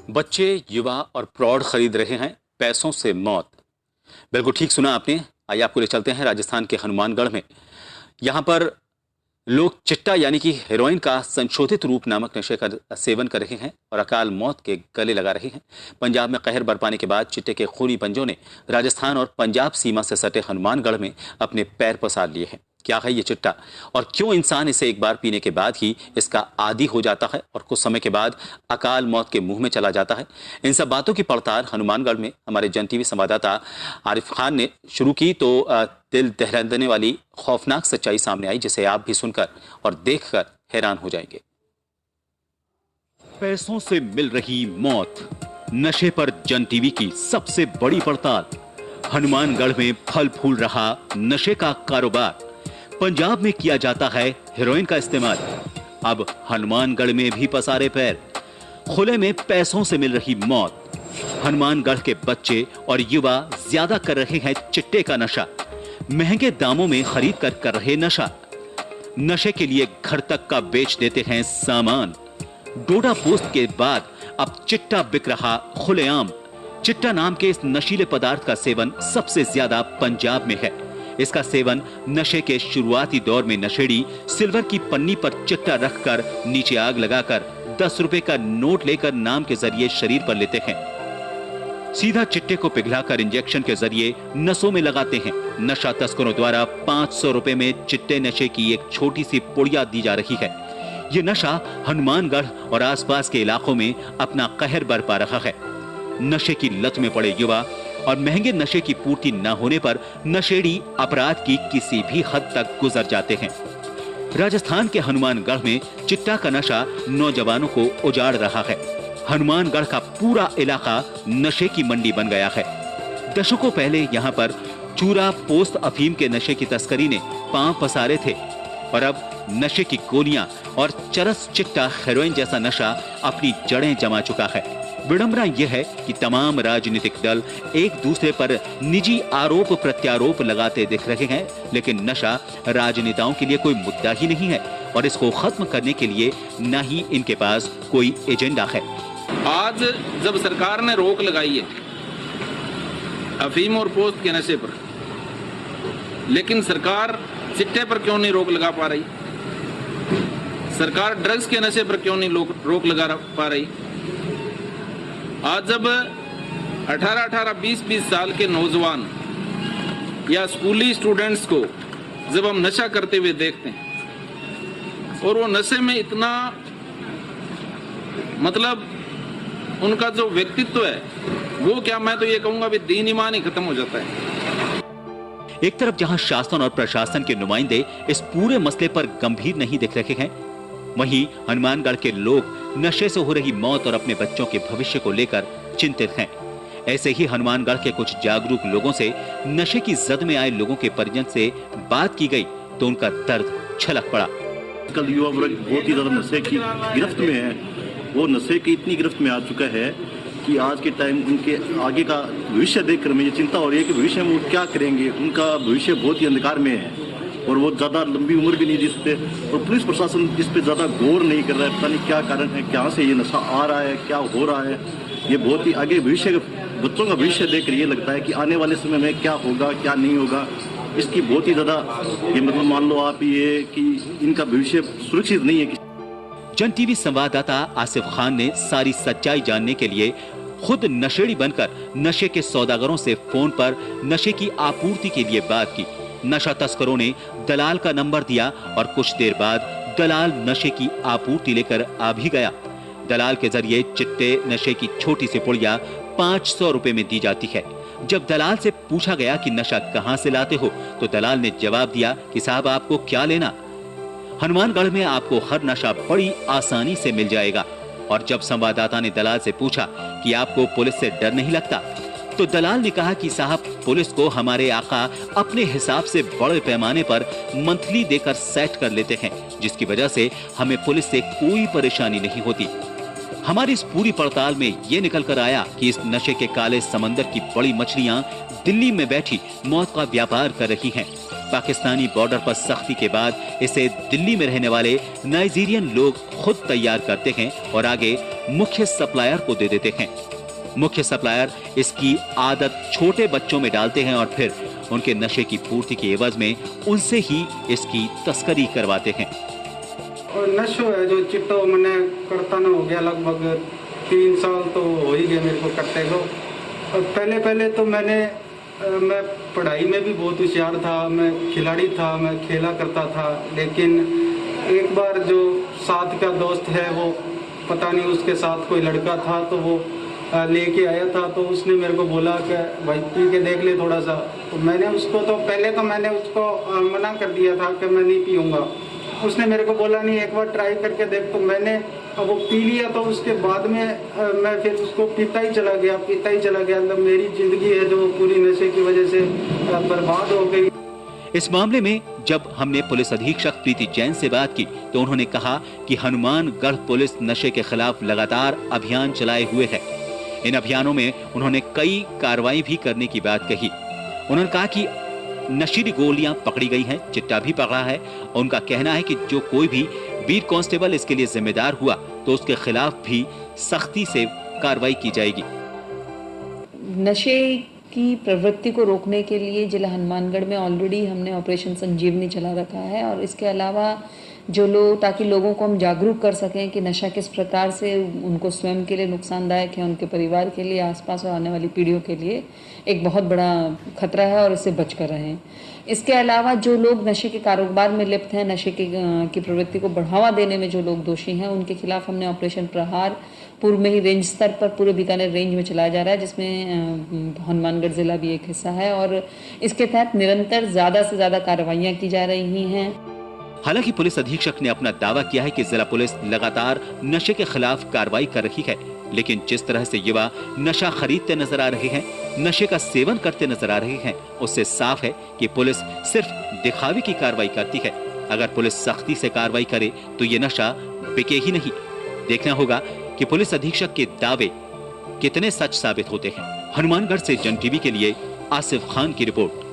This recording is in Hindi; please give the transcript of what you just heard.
बच्चे, युवा और प्रौढ़ खरीद रहे हैं पैसों से मौत। बिल्कुल ठीक सुना आपने। आइए आपको ले चलते हैं राजस्थान के हनुमानगढ़ में। यहाँ पर लोग चिट्टा यानी कि हेरोइन का संशोधित रूप नामक नशे का सेवन कर रहे हैं और अकाल मौत के गले लगा रहे हैं। पंजाब में कहर बरपाने के बाद चिट्टे के खूनी पंजों ने राजस्थान और पंजाब सीमा से सटे हनुमानगढ़ में अपने पैर पसार लिए हैं। क्या है ये चिट्टा और क्यों इंसान इसे एक बार पीने के बाद ही इसका आदी हो जाता है और कुछ समय के बाद अकाल मौत के मुंह में चला जाता है? इन सब बातों की पड़ताल हनुमानगढ़ में हमारे जन टीवी संवाददाता आरिफ खान ने शुरू की तो दिल दहला देने वाली खौफनाक सच्चाई सामने आई, जिसे आप भी सुनकर और देखकर हैरान हो जाएंगे। पैसों से मिल रही मौत, नशे पर जन टीवी की सबसे बड़ी पड़ताल। हनुमानगढ़ में फल फूल रहा नशे का कारोबार। पंजाब में किया जाता है हेरोइन का इस्तेमाल, अब हनुमानगढ़ में भी पसारे पैर। खुले में पैसों से मिल रही मौत। हनुमानगढ़ के बच्चे और युवा ज्यादा कर रहे हैं चिट्टे का नशा, महंगे दामों में खरीद कर रहे नशा। नशे के लिए घर तक का बेच देते हैं सामान। डोडा पोस्ट के बाद अब चिट्टा बिक रहा खुलेआम। चिट्टा नाम के इस नशीले पदार्थ का सेवन सबसे ज्यादा पंजाब में है। इसका सेवन नशे के शुरुआती दौर में नशेड़ी सिल्वर की पन्नी पर चिट्टा रखकर नीचे आग लगाकर 10 रुपए का नोट लेकर नाम के जरिए शरीर पर लेते हैं। सीधा चिट्टे को पिघलाकर इंजेक्शन के जरिए नसों में लगाते हैं। नशा तस्करों द्वारा 500 रुपए में चिट्टे नशे की एक छोटी सी पुड़िया दी जा रही है। ये नशा हनुमानगढ़ और आसपास के इलाकों में अपना कहर बरपा रहा है। नशे की लत में पड़े युवा और महंगे नशे की पूर्ति न होने पर नशेड़ी अपराध की किसी भी हद तक गुजर जाते हैं। राजस्थान के हनुमानगढ़ में चिट्टा का नशा नौजवानों को उजाड़ रहा है। हनुमानगढ़ का पूरा इलाका नशे की मंडी बन गया है। दशकों पहले यहाँ पर चूरा पोस्त अफीम के नशे की तस्करी ने पांव पसारे थे और अब नशे की गोलियां और चरस चिट्टा हेरोइन जैसा नशा अपनी जड़ें जमा चुका है। विडंबना यह है कि तमाम राजनीतिक दल एक दूसरे पर निजी आरोप प्रत्यारोप लगाते दिख रहे हैं, लेकिन नशा राजनेताओं के लिए कोई मुद्दा ही नहीं है और इसको खत्म करने के लिए न ही इनके पास कोई एजेंडा है। आज जब सरकार ने रोक लगाई है अफीम और पोस्त के नशे पर, लेकिन सरकार चिट्टे पर क्यों नहीं रोक लगा पा रही? सरकार ड्रग्स के नशे पर क्यों नहीं रोक लगा पा रही? आज जब 18-18, 20-20 साल के नौजवान या स्कूली स्टूडेंट्स को जब हम नशा करते हुए देखते हैं और वो नशे में इतना मतलब उनका जो व्यक्तित्व है वो क्या, मैं तो ये कहूंगा भी दीन ईमान ही खत्म हो जाता है। एक तरफ जहां शासन और प्रशासन के नुमाइंदे इस पूरे मसले पर गंभीर नहीं दिख रहे हैं, वहीं हनुमानगढ़ के लोग नशे से हो रही मौत और अपने बच्चों के भविष्य को लेकर चिंतित हैं। ऐसे ही हनुमानगढ़ के कुछ जागरूक लोगों से नशे की जद में आए लोगों के परिजन से बात की गई तो उनका दर्द छलक पड़ा। कल युवा वर्ग बहुत ही ज्यादा नशे की गिरफ्त में है। वो नशे की इतनी गिरफ्त में आ चुका है कि आज के टाइम उनके आगे का भविष्य देखकर मुझे चिंता हो रही है कि भविष्य में वो क्या करेंगे। उनका भविष्य बहुत ही अंधकार में है और वो ज़्यादा लंबी उम्र भी नहीं जी सकते और पुलिस प्रशासन इस पे ज़्यादा गौर नहीं कर रहा है। पता नहीं क्या कारण है, कहाँ से ये नशा आ रहा है, क्या हो रहा है। ये बहुत ही आगे भविष्य, बच्चों का भविष्य देख कर ये लगता है कि आने वाले समय में क्या होगा क्या नहीं होगा। इसकी बहुत ही ज़्यादा ये मतलब मान लो आप ये कि इनका भविष्य सुरक्षित नहीं है। जन टीवी संवाददाता आसिफ खान ने सारी सच्चाई जानने के लिए खुद नशेड़ी बनकर नशे के सौदागरों से फोन पर नशे की आपूर्ति के लिए बात की। नशा तस्करों ने दलाल का नंबर दिया और कुछ देर बाद दलाल नशे की आपूर्ति लेकर आ भी गया। दलाल के जरिए चिट्टे नशे की छोटी सी पुड़िया 500 रुपए में दी जाती है। जब दलाल से पूछा गया कि नशा कहां से लाते हो तो दलाल ने जवाब दिया कि साहब आपको क्या लेना, हनुमानगढ़ में आपको हर नशा बड़ी आसानी से मिल जाएगा। और जब संवाददाता ने दलाल से पूछा कि आपको पुलिस से डर नहीं लगता तो दलाल ने कहा कि साहब पुलिस को हमारे आका अपने हिसाब से बड़े पैमाने पर मंथली देकर सेट कर लेते हैं, जिसकी वजह से हमें पुलिस से कोई परेशानी नहीं होती। हमारी इस पूरी पड़ताल में ये निकल कर आया कि इस नशे के काले समंदर की बड़ी मछलियां दिल्ली में बैठी मौत का व्यापार कर रही हैं। पाकिस्तानी बॉर्डर पर सख्ती के बाद इसे दिल्ली में रहने वाले नाइजीरियन लोग खुद तैयार करते हैं और आगे मुख्य सप्लायर को दे देते हैं। मुख्य सप्लायर इसकी आदत छोटे बच्चों में डालते हैं और फिर उनके नशे की पूर्ति के एवज में उनसे ही इसकी तस्करी करवाते हैं। और नशो है जो चिट्टो मैंने करता ना हो गया, लगभग 3 साल तो हो ही गए मेरे को करते को। और पहले तो मैं पढ़ाई में भी बहुत होशियार था, मैं खिलाड़ी था, मैं खेला करता था। लेकिन एक बार जो साथ का दोस्त है वो पता नहीं उसके साथ कोई लड़का था तो वो लेके आया था, तो उसने मेरे को बोला कि भाई पी के देख ले थोड़ा सा। तो मैंने उसको तो पहले तो मैंने उसको मना कर दिया था कि मैं नहीं पीऊँगा। उसने मेरे को बोला नहीं एक बार ट्राई करके देख, तो मैंने वो पी लिया। तो उसके बाद में मैं फिर उसको पीता ही चला गया। मतलब मेरी ज़िंदगी है जो पूरी नशे की वजह से बर्बाद हो गई। इस मामले में जब हमने पुलिस अधीक्षक प्रीति जैन से बात की तो उन्होंने कहा कि हनुमानगढ़ पुलिस नशे के खिलाफ लगातार अभियान चलाए हुए है। इन अभियानों में उन्होंने कई कार्रवाई भी करने की बात कही। उन्होंने कहा कि नशीली गोलियां पकड़ी गई हैं, चिट्टा भी पकड़ा है और उनका कहना है कि जो कोई भी बीट कांस्टेबल इसके लिए जिम्मेदार हुआ तो उसके खिलाफ भी सख्ती से कार्रवाई की जाएगी। नशे की प्रवृत्ति को रोकने के लिए जिला हनुमानगढ़ में ऑलरेडी हमने ऑपरेशन संजीवनी चला रखा है और इसके अलावा जो लोग, ताकि लोगों को हम जागरूक कर सकें कि नशा किस प्रकार से उनको स्वयं के लिए नुकसानदायक है, उनके परिवार के लिए, आसपास और आने वाली पीढ़ियों के लिए एक बहुत बड़ा खतरा है और इससे बच कर रहें। इसके अलावा जो लोग नशे के कारोबार में लिप्त हैं, नशे की प्रवृत्ति को बढ़ावा देने में जो लोग दोषी हैं, उनके खिलाफ हमने ऑपरेशन प्रहार पूर्व में ही रेंज स्तर पर पूरे बीकानेर रेंज में चलाया जा रहा है, जिसमें हनुमानगढ़ जिला भी एक हिस्सा है और इसके तहत निरंतर ज़्यादा से ज़्यादा कार्रवाइयाँ की जा रही हैं। हालांकि पुलिस अधीक्षक ने अपना दावा किया है कि जिला पुलिस लगातार नशे के खिलाफ कार्रवाई कर रही है, लेकिन जिस तरह से युवा नशा खरीदते नजर आ रहे हैं, नशे का सेवन करते नजर आ रहे हैं, उससे साफ है कि पुलिस सिर्फ दिखावे की कार्रवाई करती है। अगर पुलिस सख्ती से कार्रवाई करे तो ये नशा बिके ही नहीं। देखना होगा कि पुलिस अधीक्षक के दावे कितने सच साबित होते हैं। हनुमानगढ़ से जन टीवी के लिए आसिफ खान की रिपोर्ट।